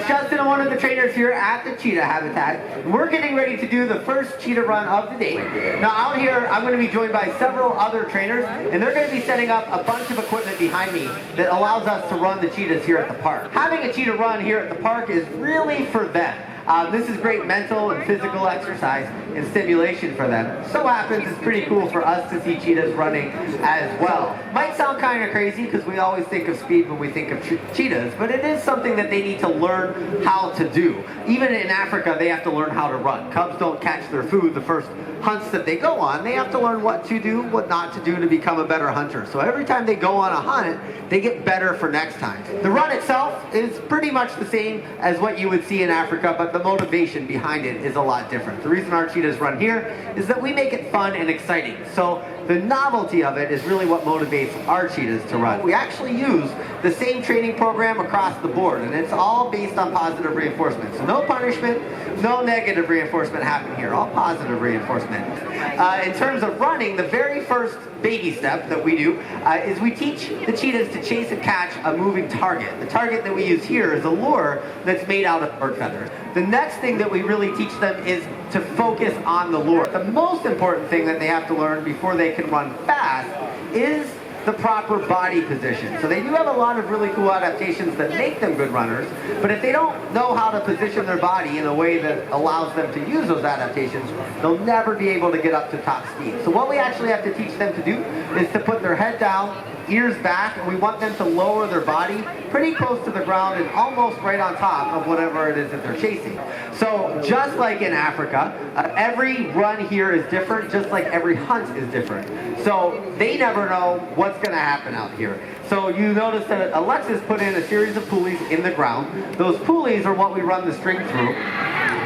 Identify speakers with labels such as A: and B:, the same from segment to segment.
A: Justin. I'm one of the trainers here at the Cheetah Habitat. We're getting ready to do the first cheetah run of the day. Now out here, I'm going to be joined by several other trainers, and they're going to be setting up a bunch of equipment behind me that allows us to run the cheetahs here at the park. Having a cheetah run here at the park is really for them. This is great mental and physical exercise and stimulation for them. So happens it's pretty cool for us to see cheetahs running as well. Might sound kind of crazy because we always think of speed when we think of cheetahs, but it is something that they need to learn how to do. Even in Africa, they have to learn how to run. Cubs don't catch their food the first hunts that they go on. They have to learn what to do, what not to do to become a better hunter. So every time they go on a hunt, they get better for next time. The run itself is pretty much the same as what you would see in Africa, but the motivation behind it is a lot different. The reason our cheetahs run here is that we make it fun and exciting. So the novelty of it is really what motivates our cheetahs to run. We actually use the same training program across the board, and it's all based on positive reinforcement. So no punishment, no negative reinforcement happening here, all positive reinforcement. In terms of running, the very first baby step that we do is we teach the cheetahs to chase and catch a moving target. The target that we use here is a lure that's made out of bird feather. The next thing that we really teach them is to focus on the lure. The most important thing that they have to learn before they can run fast is the proper body position. So they do have a lot of really cool adaptations that make them good runners, but if they don't know how to position their body in a way that allows them to use those adaptations, they'll never be able to get up to top speed. So what we actually have to teach them to do is to put their head down, ears back, and we want them to lower their body pretty close to the ground and almost right on top of whatever it is that they're chasing. So just like in Africa, every run here is different, just like every hunt is different. So they never know what's going to happen out here. So you notice that Alexis put in a series of pulleys in the ground. Those pulleys are what we run the string through.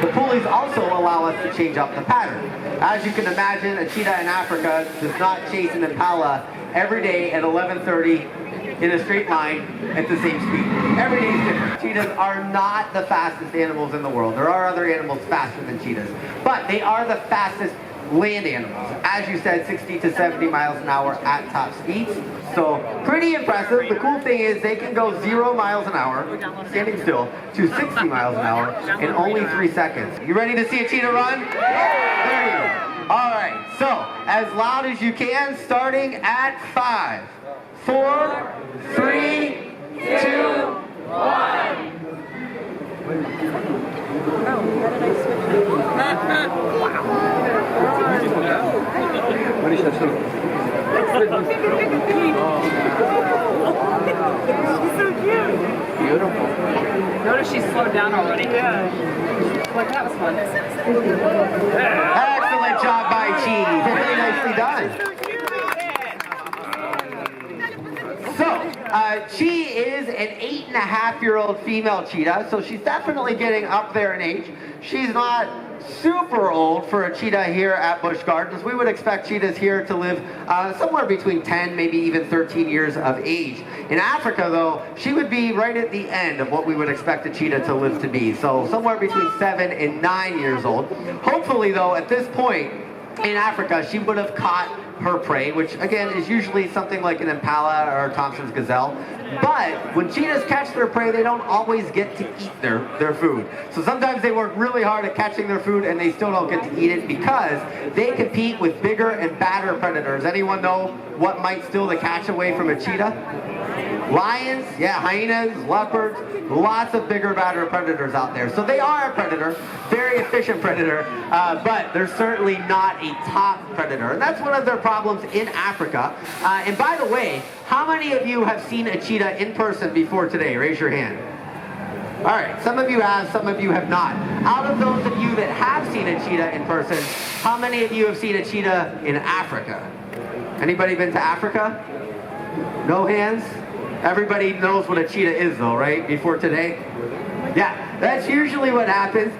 A: The pulleys also allow us to change up the pattern. As you can imagine, a cheetah in Africa does not chase an impala every day at 11:30 in a straight line at the same speed. Every day is different. Cheetahs are not the fastest animals in the world. There are other animals faster than cheetahs, but they are the fastest land animals. As you said, 60 to 70 miles an hour at top speeds. So pretty impressive. The cool thing is they can go 0 miles an hour, standing still, to 60 miles an hour in only 3 seconds. You ready to see a cheetah run? There you go. All right, so as loud as you can, starting at 5, 4, 3, 2, 1.
B: What is that?
C: She's so cute.
B: Beautiful.
C: Notice she's slowed down already. Yeah. Like that was fun.
A: Excellent job by Chi. Very nicely done. So, Chi is an 8.5-year-old female cheetah, so she's definitely getting up there in age. She's not super old for a cheetah here at Busch Gardens. We would expect cheetahs here to live somewhere between 10, maybe even 13 years of age. In Africa, though, she would be right at the end of what we would expect a cheetah to live to be. So somewhere between 7 and 9 years old. Hopefully, though, at this point in Africa, she would have caught her prey, which again is usually something like an impala or a Thompson's gazelle. But when cheetahs catch their prey, they don't always get to eat their food. So sometimes they work really hard at catching their food and they still don't get to eat it because they compete with bigger and badder predators. Anyone know what might steal the catch away from a cheetah? Lions, yeah, hyenas, leopards, lots of bigger, badder predators out there. So they are a predator, very efficient predator, but they're certainly not a top predator. And that's one of their problems in Africa. And by the way, how many of you have seen a cheetah in person before today? Raise your hand. All right, some of you have, some of you have not. Out of those of you that have seen a cheetah in person, how many of you have seen a cheetah in Africa? Anybody been to Africa? No hands? Everybody knows what a cheetah is though, right? Before today? Yeah, that's usually what happens.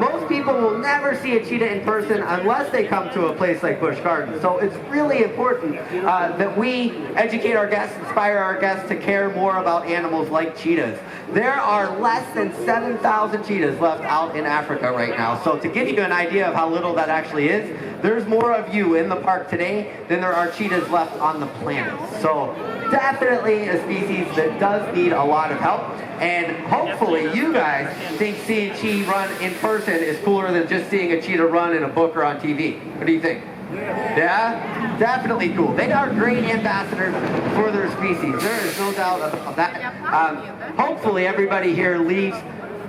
A: Most people will never see a cheetah in person unless they come to a place like Busch Gardens. So it's really important that we educate our guests, inspire our guests to care more about animals like cheetahs. There are less than 7,000 cheetahs left out in Africa right now. So to give you an idea of how little that actually is, there's more of you in the park today than there are cheetahs left on the planet. So definitely a species that does need a lot of help. And hopefully you guys think seeing cheetah run in person is cooler than just seeing a cheetah run in a book or on TV. What do you think? Yeah, definitely cool. They are great ambassadors for their species. There is no doubt about that. Hopefully everybody here leaves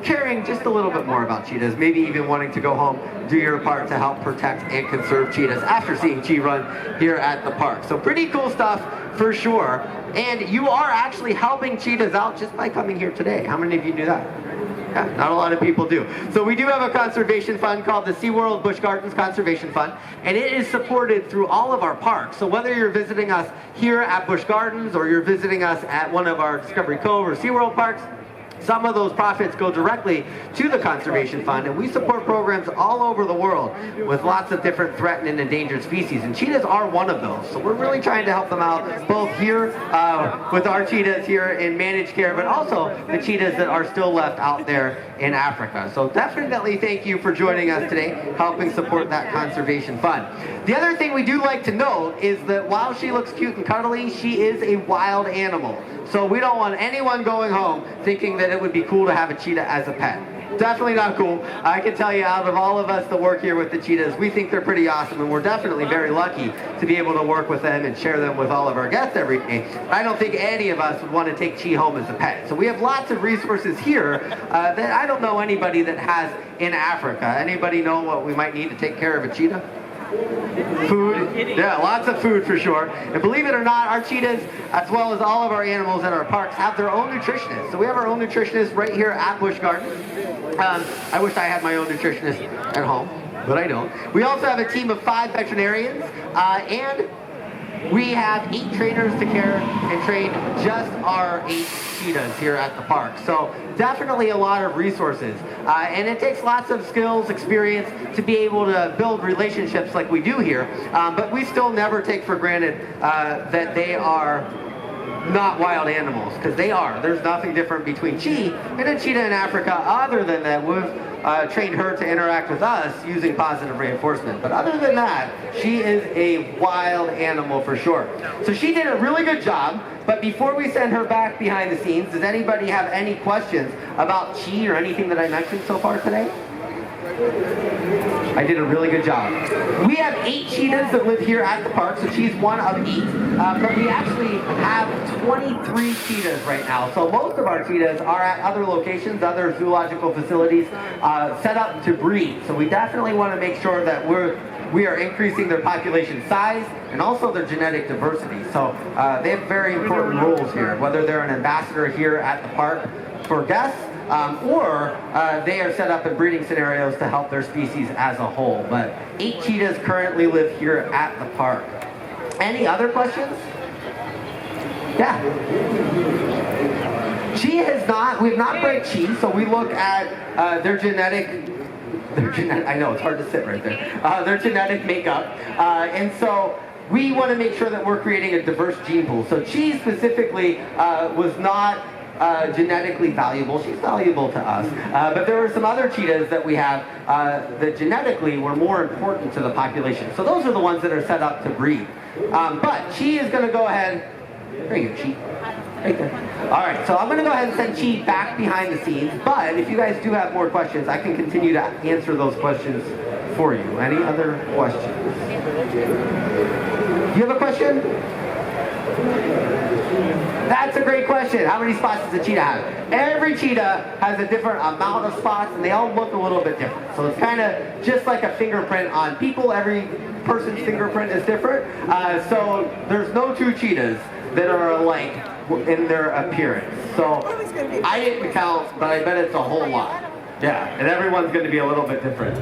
A: caring just a little bit more about cheetahs, maybe even wanting to go home, do your part to help protect and conserve cheetahs after seeing cheetah run here at the park. So pretty cool stuff for sure. And you are actually helping cheetahs out just by coming here today. How many of you knew that? Yeah, not a lot of people do. So we do have a conservation fund called the SeaWorld Busch Gardens Conservation Fund, and it is supported through all of our parks. So whether you're visiting us here at Busch Gardens or you're visiting us at one of our Discovery Cove or SeaWorld parks, some of those profits go directly to the Conservation Fund, and we support programs all over the world with lots of different threatened and endangered species, and cheetahs are one of those. So we're really trying to help them out, both here with our cheetahs here in managed care, but also the cheetahs that are still left out there in Africa. So definitely thank you for joining us today, helping support that Conservation Fund. The other thing we do like to note is that while she looks cute and cuddly, she is a wild animal. So we don't want anyone going home thinking that it would be cool to have a cheetah as a pet. Definitely not cool. I can tell you, out of all of us that work here with the cheetahs, we think they're pretty awesome, and we're definitely very lucky to be able to work with them and share them with all of our guests every day. I don't think any of us would want to take Cheetah home as a pet. So we have lots of resources here that I don't know anybody that has in Africa. Anybody know what we might need to take care of a cheetah? Food. Yeah, lots of food for sure. And believe it or not, our cheetahs, as well as all of our animals at our parks, have their own nutritionists. So we have our own nutritionist right here at Busch Gardens. I wish I had my own nutritionist at home, but I don't. We also have a team of 5 veterinarians, and we have 8 trainers to care and train just our 8 cheetahs here at the park. So definitely a lot of resources. And it takes lots of skills, experience to be able to build relationships like we do here. But we still never take for granted that they are not wild animals, because they are. There's nothing different between Chi and a cheetah in Africa other than that we've trained her to interact with us using positive reinforcement. But other than that, she is a wild animal for sure. So she did a really good job, but before we send her back behind the scenes, does anybody have any questions about Chi or anything that I mentioned so far today? I did a really good job. We have 8 cheetahs that live here at the park, so she's one of 8. But we actually have 23 cheetahs right now. So most of our cheetahs are at other locations, other zoological facilities, set up to breed. So we definitely want to make sure that we are increasing their population size and also their genetic diversity. So they have very important roles here, whether they're an ambassador here at the park for guests, or they are set up in breeding scenarios to help their species as a whole. But 8 cheetahs currently live here at the park. Any other questions? Yeah. We've not bred Chi, so we look at their genetic, I know, it's hard to sit right there, their genetic makeup. And so we want to make sure that we're creating a diverse gene pool. So Chi specifically was not genetically valuable. She's valuable to us. But there were some other cheetahs that we have that genetically were more important to the population. So those are the ones that are set up to breed. But Chi is going to go ahead. There you go, Chi. Right there. All right, so I'm going to go ahead and send Chi back behind the scenes. But if you guys do have more questions, I can continue to answer those questions for you. Any other questions? Do you have a question? That's a great question. How many spots does a cheetah have? Every cheetah has a different amount of spots, and they all look a little bit different. So it's kind of just like a fingerprint on people. Every person's fingerprint is different. So there's no 2 cheetahs that are alike in their appearance. So I didn't count, but I bet it's a whole lot. Yeah, and everyone's going to be a little bit different.